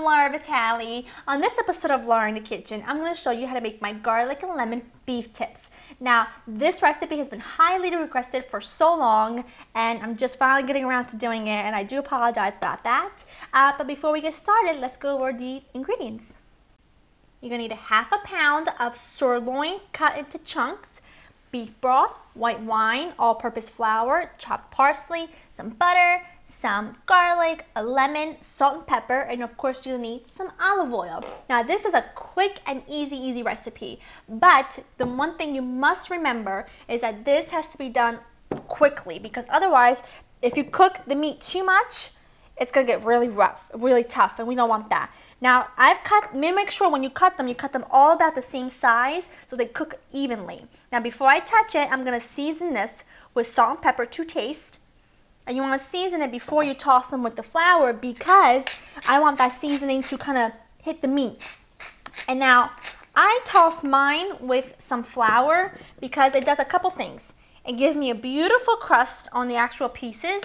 I'm Laura Vitale. On this episode of Laura in the Kitchen, I'm going to show you how to make my garlic and lemon beef tips. Now, this recipe has been highly requested for so long, and I'm just finally getting around to doing it, and I do apologize about that. But before we get started, let's go over the ingredients. You're going to need a half a pound of sirloin cut into chunks, beef broth, white wine, all-purpose flour, chopped parsley, some butter, some garlic, a lemon, salt and pepper, and of course you'll need some olive oil. Now this is a quick and easy recipe, but the one thing you must remember is that this has to be done quickly, because otherwise if you cook the meat too much, it's gonna get really rough, really tough, and we don't want that. Now make sure when you cut them all about the same size so they cook evenly. Now before I touch it, I'm gonna season this with salt and pepper to taste. And you want to season it before you toss them with the flour, because I want that seasoning to kind of hit the meat. And now I toss mine with some flour because it does a couple things. It gives me a beautiful crust on the actual pieces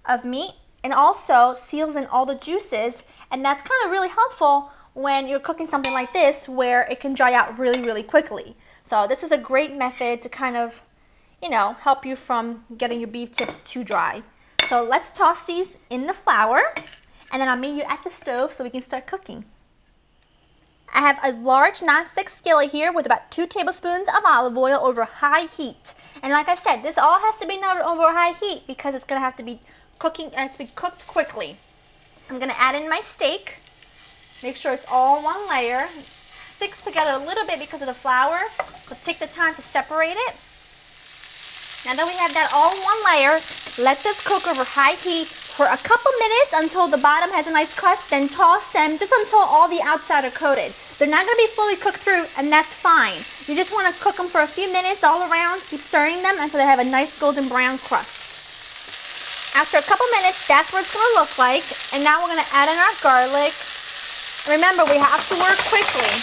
of meat, and also seals in all the juices, and that's kind of really helpful when you're cooking something like this where it can dry out really quickly. So this is a great method to kind of, help you from getting your beef tips too dry. So let's toss these in the flour, and then I'll meet you at the stove so we can start cooking. I have a large nonstick skillet here with about 2 tablespoons of olive oil over high heat. And like I said, this all has to be done over high heat because it's going to have to be cooked quickly. I'm going to add in my steak. Make sure it's all one layer. Sticks together a little bit because of the flour, so take the time to separate it. Now that we have that all in one layer, let this cook over high heat for a couple minutes until the bottom has a nice crust, then toss them just until all the outside are coated. They're not going to be fully cooked through, and that's fine. You just want to cook them for a few minutes all around, keep stirring them until they have a nice golden brown crust. After a couple minutes, that's what it's going to look like. And now we're going to add in our garlic. Remember, we have to work quickly.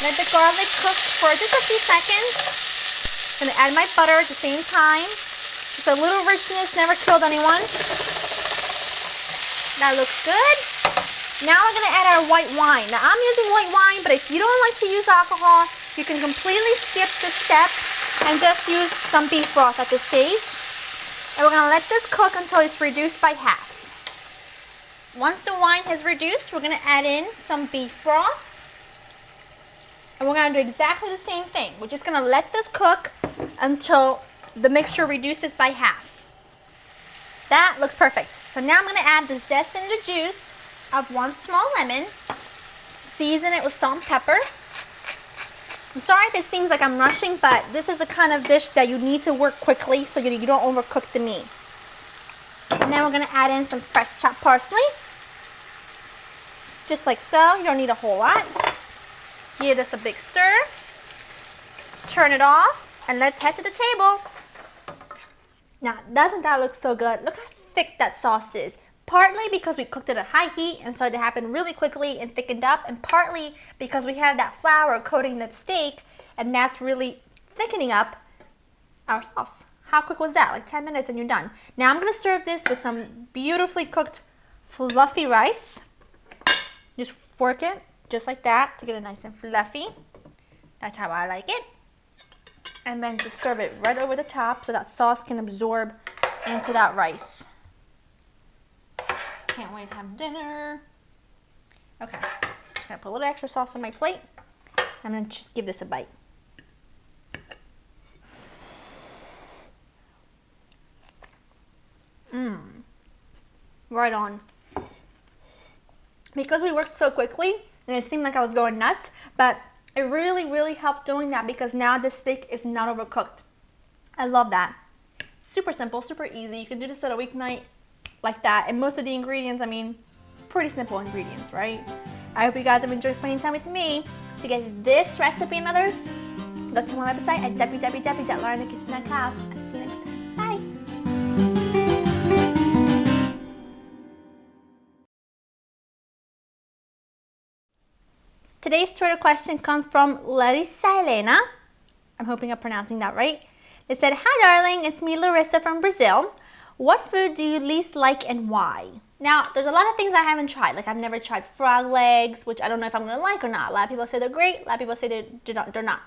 Let the garlic cook for just a few seconds. I'm going to add my butter at the same time. Just a little richness never killed anyone. That looks good. Now we're going to add our white wine. Now I'm using white wine, but if you don't like to use alcohol, you can completely skip this step and just use some beef broth at this stage. And we're going to let this cook until it's reduced by half. Once the wine has reduced, we're going to add in some beef broth. And we're going to do exactly the same thing. We're just going to let this cook until the mixture reduces by half. That looks perfect. So now I'm going to add the zest and the juice of 1 small lemon. Season it with salt and pepper. I'm sorry if it seems like I'm rushing, but this is the kind of dish that you need to work quickly so you don't overcook the meat. And then we're going to add in some fresh chopped parsley. Just like so. You don't need a whole lot. Give this a big stir. Turn it off, and let's head to the table. Now, doesn't that look so good? Look how thick that sauce is. Partly because we cooked it at high heat and so it happened really quickly and thickened up, and partly because we have that flour coating the steak, and that's really thickening up our sauce. How quick was that? Like 10 minutes and you're done. Now I'm going to serve this with some beautifully cooked fluffy rice. Just fork it just like that to get it nice and fluffy. That's how I like it. And then just serve it right over the top so that sauce can absorb into that rice. Can't wait to have dinner. Okay, just gonna put a little extra sauce on my plate. I'm gonna just give this a bite. Right on. Because we worked so quickly, and it seemed like I was going nuts, but it really helped doing that because now this steak is not overcooked. I love that. Super simple, super easy. You can do this at a weeknight like that. And most of the ingredients, pretty simple ingredients, right? I hope you guys have enjoyed spending time with me. To get this recipe and others, go to my website at www.laurinthekitchen.com. And see you next time. Bye. Today's Twitter question comes from Larissa Helena. I'm hoping I'm pronouncing that right. They said, "Hi darling, it's me Larissa from Brazil. What food do you least like and why?" Now, there's a lot of things I haven't tried. Like I've never tried frog legs, which I don't know if I'm gonna like or not. A lot of people say they're great. A lot of people say they're not.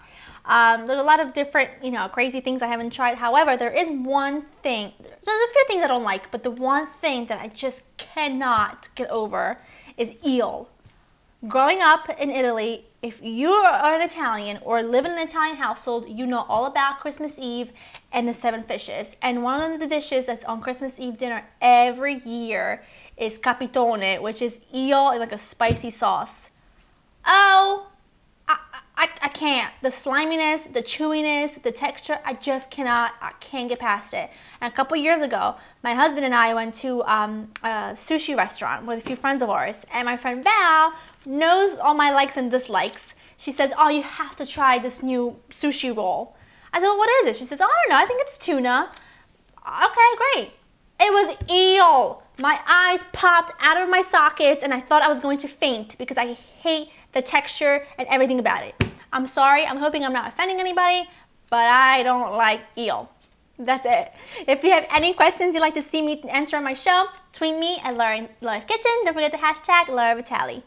There's a lot of different, crazy things I haven't tried. However, there is one thing. There's a few things I don't like, but the one thing that I just cannot get over is eel. Growing up in Italy, if you are an Italian or live in an Italian household, you know all about Christmas Eve and the 7 fishes. And one of the dishes that's on Christmas Eve dinner every year is capitone, which is eel in like a spicy sauce. Oh, I can't. The sliminess, the chewiness, the texture, I can't get past it. And a couple years ago, my husband and I went to a sushi restaurant with a few friends of ours. And my friend Val knows all my likes and dislikes. She says, oh, you have to try this new sushi roll. I said, well, what is it? She says, oh, I don't know. I think it's tuna. Okay, great. It was eel. My eyes popped out of my sockets and I thought I was going to faint because I hate the texture and everything about it. I'm sorry. I'm hoping I'm not offending anybody, but I don't like eel. That's it. If you have any questions you'd like to see me answer on my show, tweet me at Laura's Kitchen. Don't forget the hashtag Laura Vitale.